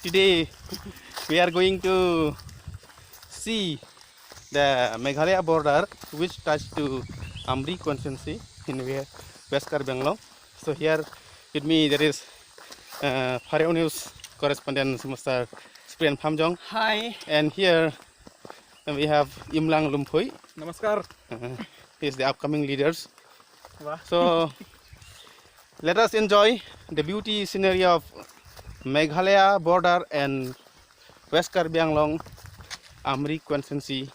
Today we are going to see the Meghalaya border which touch to Amri constituency in West Karbbi Anglong. So here with me there is Phareo News correspondent Mr. Sprian Phamjong. Hi. And here we have Imlang Lumphui. Namaskar. He is the upcoming leaders. Wow. So let us enjoy the beauty scenery of Meghalaya border and West Karbbi Anglong Amri constituency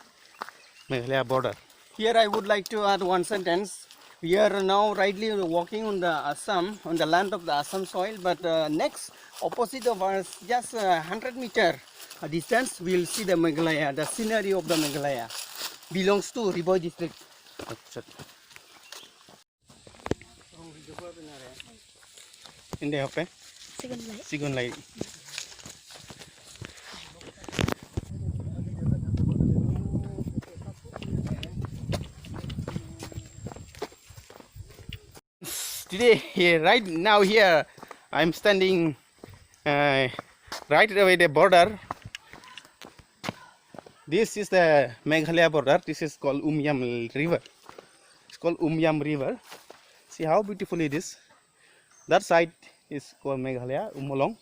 Meghalaya border. Here I would like to add one sentence. We are now rightly walking on the Assam, on the land of the Assam soil, but next opposite of us, just 100 meter distance, we will see the Meghalaya, the scenery of the Meghalaya. Belongs to Riboi district. In the open? Second light. Today, right now here, I'm standing right away the border. This is the Meghalaya border. This is called Umyam River. It's called Umyam River. See how beautiful it is. That side is called Meghalaya, Umolong.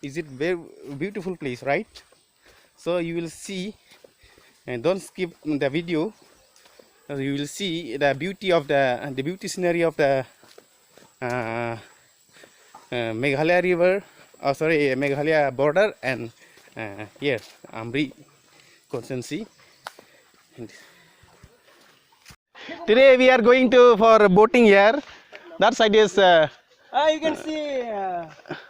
Is it very beautiful place, right? So you will see, and don't skip the video. You will see the beauty of the beauty scenery of the Meghalaya river. Meghalaya border and here Amri constituency. Today we are going for boating here. That side is You can see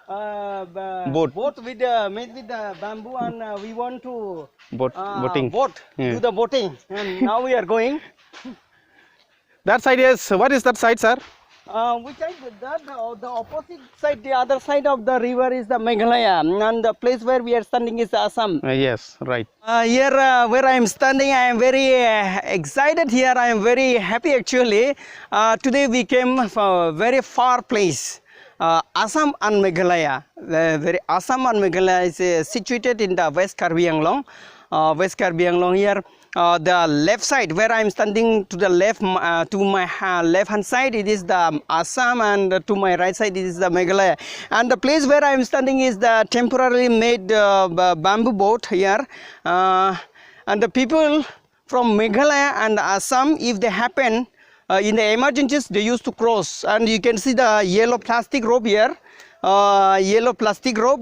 boat with made with the bamboo, and we want to boating. do the boating, and now we are going. That side is, what is that side, sir? Which side? The opposite side, the other side of the river is the Meghalaya, and the place where we are standing is Assam. Yes, right. Here where I am standing, I am very excited here. I am very happy actually. Today we came from a very far place. Assam and Meghalaya. Assam and Meghalaya is situated in the West Karbbi Anglong. West Karbbi Anglong here. The left side where I am standing, to the left, to my left hand side, it is the Assam, and to my right side it is the Meghalaya. And the place where I am standing is the temporarily made bamboo boat here. And the people from Meghalaya and Assam, if they happen in the emergencies, they used to cross. And you can see the yellow plastic rope here. Yellow plastic rope.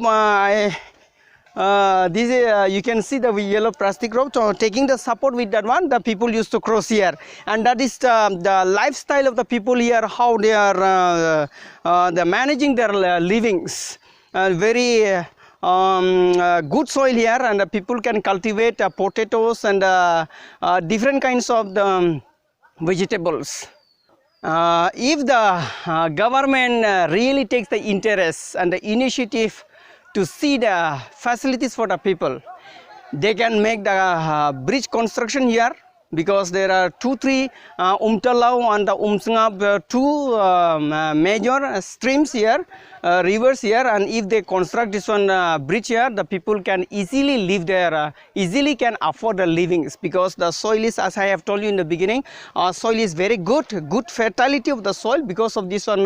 This is, you can see the yellow plastic rope. So taking the support with that one, the people used to cross here, and that is the lifestyle of the people here. How they are they're managing their livings. Very good soil here, and the people can cultivate potatoes and different kinds of the vegetables. If the government really takes the interest and the initiative to see the facilities for the people, they can make the bridge construction here, because there are 2-3 Umtalau and the Umsngab, two major streams here, rivers here, and if they construct this one bridge here, the people can easily live there, easily can afford the livings, because the soil is, as I have told you in the beginning, soil is very good fertility of the soil, because of this one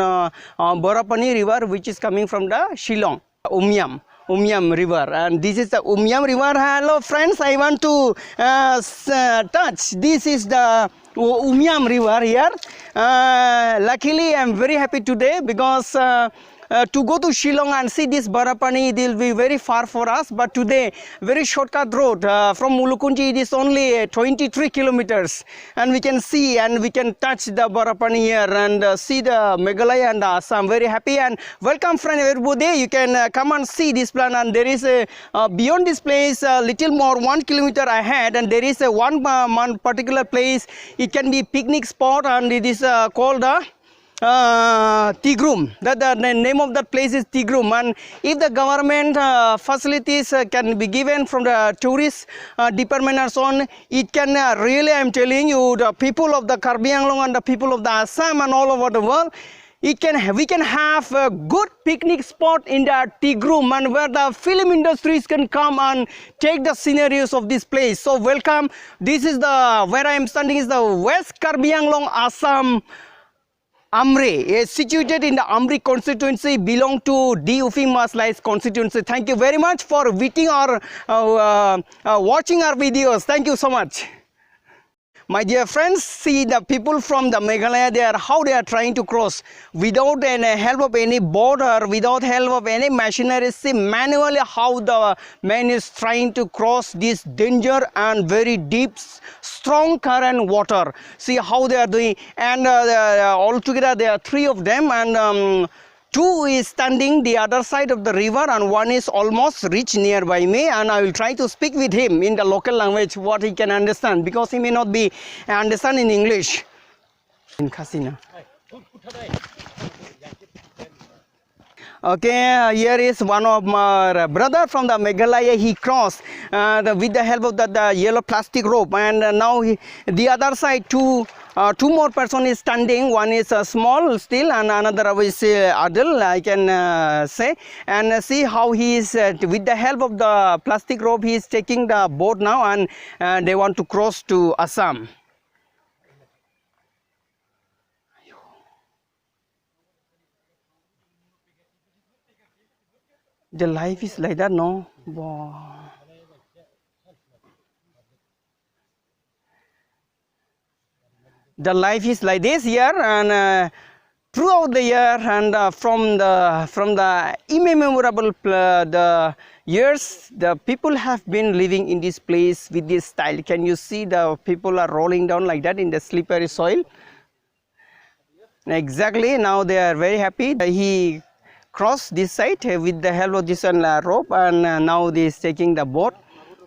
Borapani river which is coming from the Shillong. Umyam river, and this is the Umyam river. Hello friends, I want to touch. This is the Umyam river here. Luckily I am very happy today, because to go to Shillong and see this Borapani, it will be very far for us, but today very shortcut road from Mulukunji, it is only 23 kilometers, and we can see and we can touch the Borapani here and see the Meghalaya and Assam. Very happy, and welcome friend everybody. You can come and see this plan, and there is a beyond this place little more 1 kilometer ahead, and there is a one particular place. It can be picnic spot, and it is called Tigrum. The name of that place is Tigrum, and if the government facilities can be given from the tourist department and so on, it can really, I am telling you, the people of the Karbbi Anglong and the people of the Assam and all over the world, we can have a good picnic spot in the Tigrum, and where the film industries can come and take the scenarios of this place. So welcome. This is the where I am standing is the West Karbi Anglong, Assam. Amri is situated in the Amri constituency, belong to D. Ufing Maslai's constituency. Thank you very much for watching our videos. Thank you so much. My dear friends, see the people from the Meghalaya, how they are trying to cross without any help of any boat or without help of any machinery. See manually how the man is trying to cross this danger and very deep, strong current water. See how they are doing, and altogether there are 3 of them, and 2 is standing the other side of the river, and 1 is almost reached nearby me, and I will try to speak with him in the local language what he can understand, because he may not be understand in English. In Khasina. Okay, here is one of my brother from the Meghalaya. He crossed with the help of the yellow plastic rope, and now the other side 2 more person is standing. One is small still, and another is adult, I can say. And see how he is with the help of the plastic rope. He is taking the boat now, and they want to cross to Assam. The life is like that, no? Wow. The life is like this here, and throughout the year, and from the immemorable the years, the people have been living in this place with this style. Can you see the people are rolling down like that in the slippery soil? Exactly. Now they are very happy. He crossed this side with the help of this rope, and now he is taking the boat,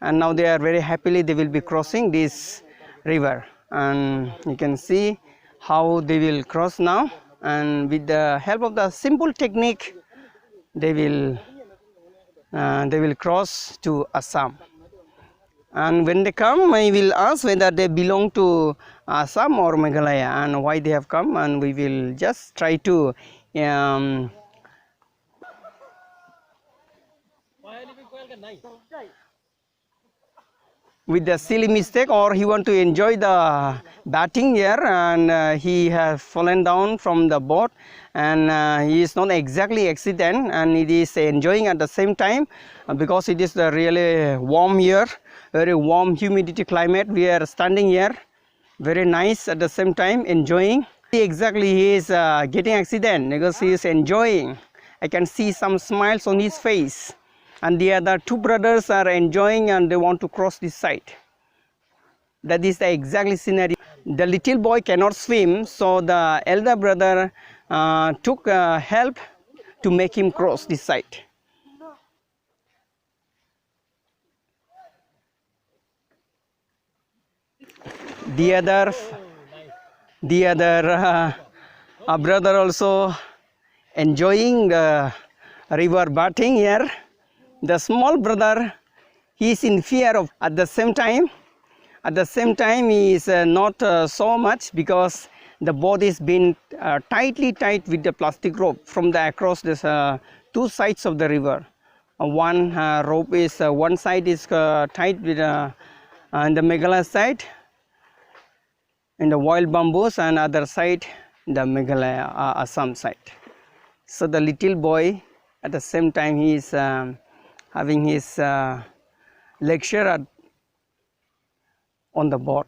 and now they are very happily they will be crossing this river, and you can see how they will cross now, and with the help of the simple technique they will cross to Assam. And when they come, I will ask whether they belong to Assam or Meghalaya and why they have come, and we will just try to with the silly mistake, or he want to enjoy the batting here, and he has fallen down from the boat, and he is not exactly accident, and it is enjoying at the same time, because it is the really warm here, very warm humidity climate. We are standing here, very nice at the same time, enjoying. Exactly, he is getting accident because he is enjoying. I can see some smiles on his face, and the other 2 brothers are enjoying, and they want to cross this side. That is the exactly scenario. The little boy cannot swim, so the elder brother took help to make him cross this side. The other brother also enjoying the river bathing here. The small brother, he is in fear of at the same time he is not so much, because the boat is being tightly tied with the plastic rope from the across this 2 sides of the river. One rope is one side is tied with on the Meghalaya side in the wild bamboos, and other side the Meghalaya Assam side. So the little boy at the same time he is having his lecture on the boat.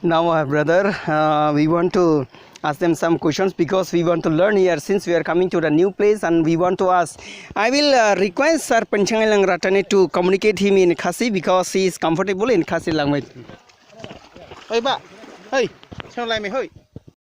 Now, brother, we want to ask them some questions because we want to learn here since we are coming to the new place and we want to ask. I will request Sir Penchangalang Ratane to communicate him in Khasi because he is comfortable in Khasi language. Hey, ba. Hey, sao lại mày hơi?